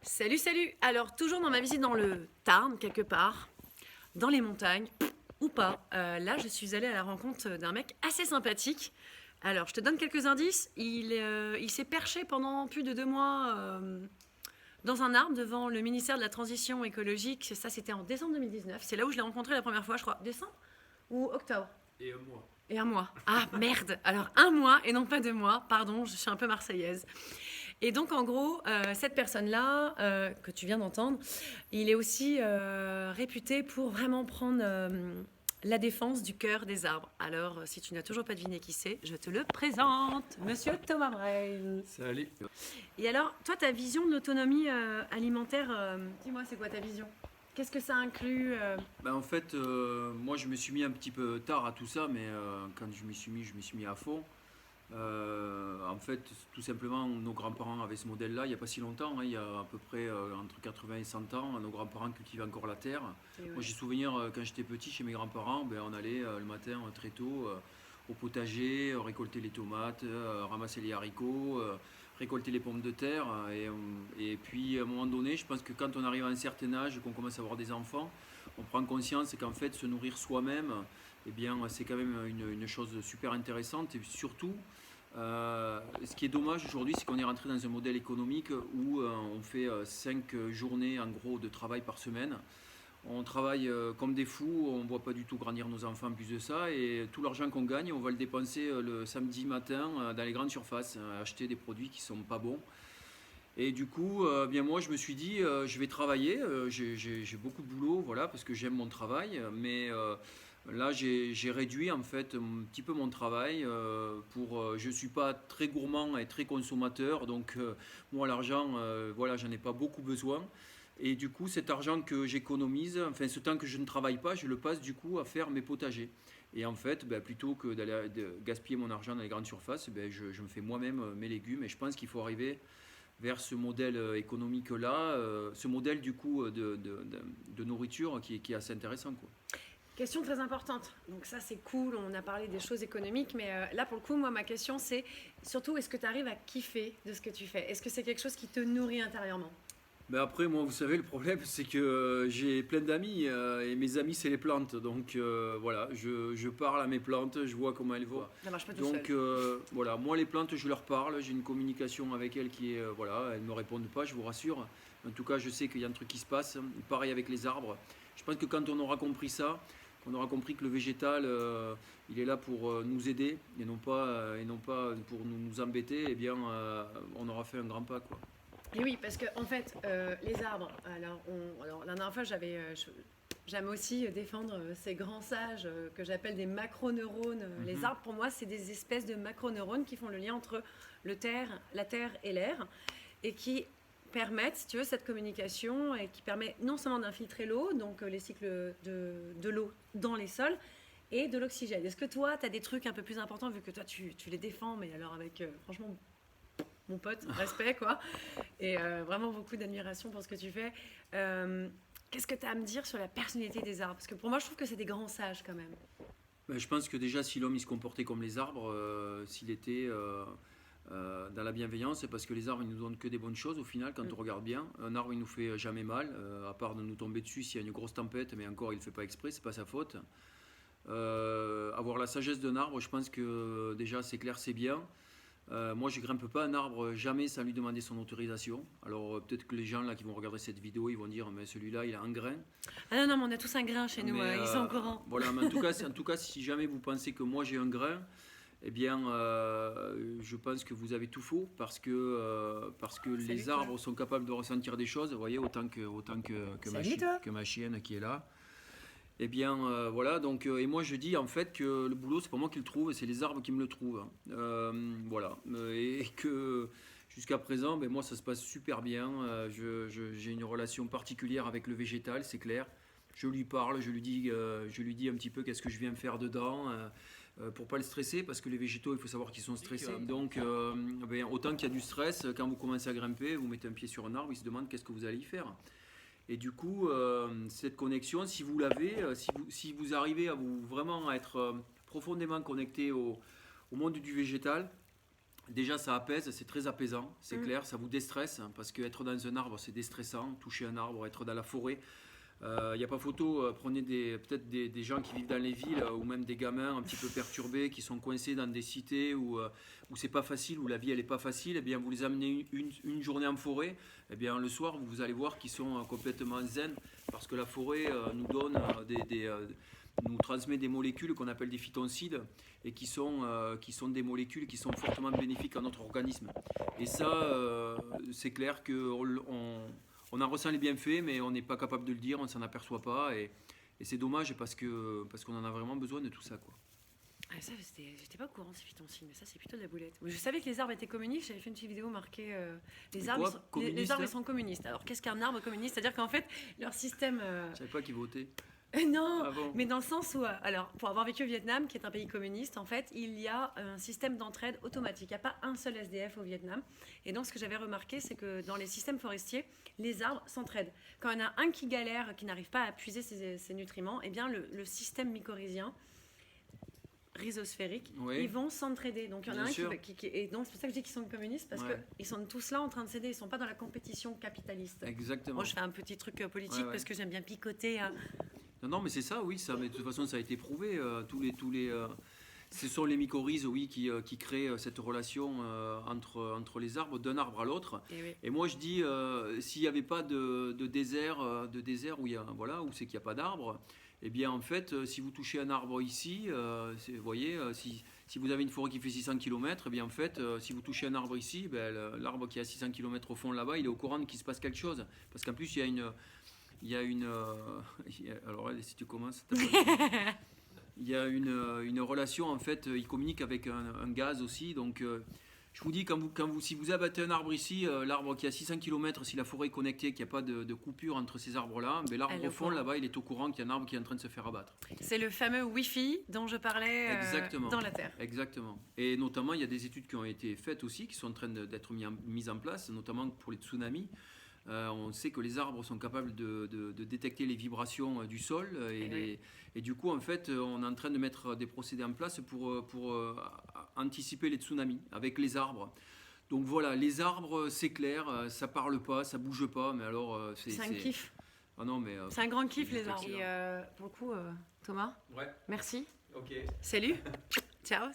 Salut, salut! Alors, toujours dans ma visite dans le Tarn, quelque part, dans les montagnes, ou pas, là, je suis allée à la rencontre d'un mec assez sympathique. Alors, je te donne quelques indices. Il s'est perché pendant plus de 2 mois dans un arbre devant le ministère de la Transition écologique. Ça, c'était en décembre 2019. C'est là où je l'ai rencontré la première fois, je crois. Décembre ou octobre? Et moi. Et un mois. Ah, merde! Alors, un mois et non pas 2 mois. Pardon, je suis un peu marseillaise. Et donc, en gros, cette personne-là, que tu viens d'entendre, il est aussi réputé pour vraiment prendre la défense du cœur des arbres. Alors, si tu n'as toujours pas deviné qui c'est, je te le présente, Monsieur Thomas Braille. Salut. Et alors, toi, ta vision de l'autonomie alimentaire, dis-moi, c'est quoi ta vision? Qu'est-ce que ça inclut En fait, moi je me suis mis un petit peu tard à tout ça, mais quand je m'y suis mis à fond. En fait, tout simplement, nos grands-parents avaient ce modèle-là il n'y a pas si longtemps, hein, il y a à peu près entre 80 et 100 ans, nos grands-parents cultivaient encore la terre. Et Moi ouais. j'ai souvenir quand j'étais petit chez mes grands-parents, on allait le matin très tôt au potager, récolter les tomates, ramasser les haricots, récolter les pommes de terre. Et puis à un moment donné, je pense que quand on arrive à un certain âge, qu'on commence à avoir des enfants, on prend conscience qu'en fait se nourrir soi-même, c'est quand même une chose super intéressante. Et surtout, ce qui est dommage aujourd'hui, c'est qu'on est rentré dans un modèle économique où on fait 5 journées en gros de travail par semaine. On travaille comme des fous, on ne voit pas du tout grandir nos enfants en plus de ça, et tout l'argent qu'on gagne, on va le dépenser le samedi matin dans les grandes surfaces, acheter des produits qui sont pas bons. Et du coup, moi je me suis dit, je vais travailler, j'ai beaucoup de boulot, voilà, parce que j'aime mon travail, mais là j'ai réduit en fait un petit peu mon travail je suis pas très gourmand et très consommateur, donc moi l'argent, voilà, j'en ai pas beaucoup besoin. Et du coup, cet argent que j'économise, enfin ce temps que je ne travaille pas, je le passe du coup à faire mes potagers. Et en fait, plutôt que d'aller gaspiller mon argent dans les grandes surfaces, je me fais moi-même mes légumes. Et je pense qu'il faut arriver vers ce modèle économique-là, ce modèle du coup de nourriture qui est assez intéressant, quoi. Question très importante. Donc ça, c'est cool, on a parlé des choses économiques, mais là, pour le coup, moi, ma question, c'est surtout, est-ce que tu arrives à kiffer de ce que tu fais? Est-ce que c'est quelque chose qui te nourrit intérieurement? Mais après, moi, vous savez, le problème, c'est que j'ai plein d'amis et mes amis, c'est les plantes. Donc voilà, je parle à mes plantes, je vois comment elles vont. Ça marche pas tout seul. Donc voilà, moi, les plantes, je leur parle, j'ai une communication avec elles qui est, voilà, elles ne me répondent pas, je vous rassure. En tout cas, je sais qu'il y a un truc qui se passe. Pareil avec les arbres. Je pense que quand on aura compris ça, qu'on aura compris que le végétal, il est là pour nous aider et non pas pour nous embêter, eh bien, on aura fait un grand pas, quoi. Et oui, parce que en fait, les arbres, alors la dernière fois, j'aime aussi défendre ces grands sages que j'appelle des macroneurones. Les Mhm. arbres, pour moi, c'est des espèces de macroneurones qui font le lien entre la terre et l'air, et qui permettent, si tu veux, cette communication, et qui permet non seulement d'infiltrer l'eau, donc les cycles de l'eau dans les sols, et de l'oxygène. Est-ce que toi, tu as des trucs un peu plus importants, vu que toi, tu les défends, mais alors avec, franchement, mon pote, respect, quoi, et vraiment beaucoup d'admiration pour ce que tu fais. Qu'est-ce que tu as à me dire sur la personnalité des arbres? Parce que pour moi, je trouve que c'est des grands sages, quand même. Je pense que déjà, si l'homme il se comportait comme les arbres, s'il était dans la bienveillance, c'est parce que les arbres ils nous donnent que des bonnes choses au final, quand on regarde bien. Un arbre il nous fait jamais mal, à part de nous tomber dessus s'il y a une grosse tempête, mais encore il ne fait pas exprès, c'est pas sa faute. Avoir la sagesse d'un arbre, je pense que déjà c'est clair, c'est bien. Moi, je grimpe pas un arbre jamais sans lui demander son autorisation. Alors peut-être que les gens là qui vont regarder cette vidéo, ils vont dire mais celui-là il a un grain. Ah non, non, mais on a tous un grain chez nous, Mais ils sont au courant. voilà, mais en tout cas, si jamais vous pensez que moi j'ai un grain, eh bien, je pense que vous avez tout faux parce que Salut les toi. arbres sont capables de ressentir des choses, vous voyez, Salut toi. que ma chienne qui est là. Eh bien, voilà, donc, et moi je dis en fait que le boulot, c'est pas moi qui le trouve, c'est les arbres qui me le trouvent. Voilà, et que jusqu'à présent, moi ça se passe super bien. J'ai une relation particulière avec le végétal, c'est clair. Je lui parle, je lui dis un petit peu qu'est-ce que je viens faire dedans. Pour pas le stresser, parce que les végétaux, il faut savoir qu'ils sont stressés. Donc, autant qu'il y a du stress, quand vous commencez à grimper, vous mettez un pied sur un arbre, il se demande qu'est-ce que vous allez y faire. Et du coup, cette connexion, si vous l'avez, si vous arrivez à vous vraiment à être profondément connecté au monde du végétal, Déjà, ça apaise, c'est très apaisant, c'est Mm. clair, ça vous déstresse, hein, parce qu'être dans un arbre, c'est déstressant, toucher un arbre, être dans la forêt. Il n'y a pas photo, prenez peut-être des gens qui vivent dans les villes ou même des gamins un petit peu perturbés qui sont coincés dans des cités où c'est pas facile, où la vie elle est pas facile, et bien vous les amenez une journée en forêt, et bien le soir vous allez voir qu'ils sont complètement zen parce que la forêt nous donne nous transmet des molécules qu'on appelle des phytoncides et qui sont des molécules qui sont fortement bénéfiques à notre organisme. Et ça, c'est clair qu'on en ressent les bienfaits, mais on n'est pas capable de le dire, on ne s'en aperçoit pas. Et c'est dommage parce qu'on en a vraiment besoin de tout ça, quoi. Ah, ça, j'étais pas au courant de ces phytoncides, mais ça, c'est plutôt de la boulette. Je savais que les arbres étaient communistes, j'avais fait une petite vidéo marquée les arbres, les arbres ils sont communistes. Alors, qu'est-ce qu'un arbre communiste? C'est-à-dire qu'en fait, leur système. Je savais pas qui votait. Non, Ah bon. mais dans le sens où, alors, pour avoir vécu au Vietnam, qui est un pays communiste, en fait, il y a un système d'entraide automatique. Il n'y a pas un seul SDF au Vietnam. Et donc, ce que j'avais remarqué, c'est que dans les systèmes forestiers, les arbres s'entraident. Quand il y en a un qui galère, qui n'arrive pas à puiser ses nutriments, eh bien, le système mycorhizien, rhizosphérique, Oui. ils vont s'entraider. Donc, il y en a Bien un sûr. et donc, c'est pour ça que je dis qu'ils sont communistes, parce Ouais. qu'ils sont tous là en train de s'aider. Ils ne sont pas dans la compétition capitaliste. Exactement. Moi, je fais un petit truc politique Ouais. parce que j'aime bien picoter. Non, mais c'est ça, oui, ça, mais de toute façon, ça a été prouvé. Ce sont les mycorhizes, oui, qui créent cette relation entre les arbres, d'un arbre à l'autre. Et oui. Et moi, je dis, s'il n'y avait pas de désert, où où c'est qu'il n'y a pas d'arbres, eh bien, en fait, si vous touchez un arbre ici, vous voyez, si vous avez une forêt qui fait 600 km, eh bien, en fait, si vous touchez un arbre ici, ben, l'arbre qui est à 600 km au fond là-bas, il est au courant qu'il se passe quelque chose. Parce qu'en plus, alors là, si tu commences, il y a une relation, en fait, il communique avec un gaz aussi. Donc, je vous dis, si vous abattez un arbre ici, l'arbre qui est à 600 km, si la forêt est connectée, qu'il n'y a pas de coupure entre ces arbres-là, mais l'arbre au fond, là-bas, il est au courant qu'il y a un arbre qui est en train de se faire abattre. C'est le fameux Wi-Fi dont je parlais Exactement. dans la Terre. Exactement. Et notamment, il y a des études qui ont été faites aussi, qui sont en train d'être mises en place, notamment pour les tsunamis. On sait que les arbres sont capables de détecter les vibrations du sol et du coup en fait on est en train de mettre des procédés en place pour anticiper les tsunamis avec les arbres. Donc voilà, les arbres c'est clair, ça parle pas, ça bouge pas, mais alors C'est un kiff. Ah non mais C'est un grand kiff les arbres. excellent. Et pour le coup, Thomas, Ouais. merci. Ok. Salut. Ciao.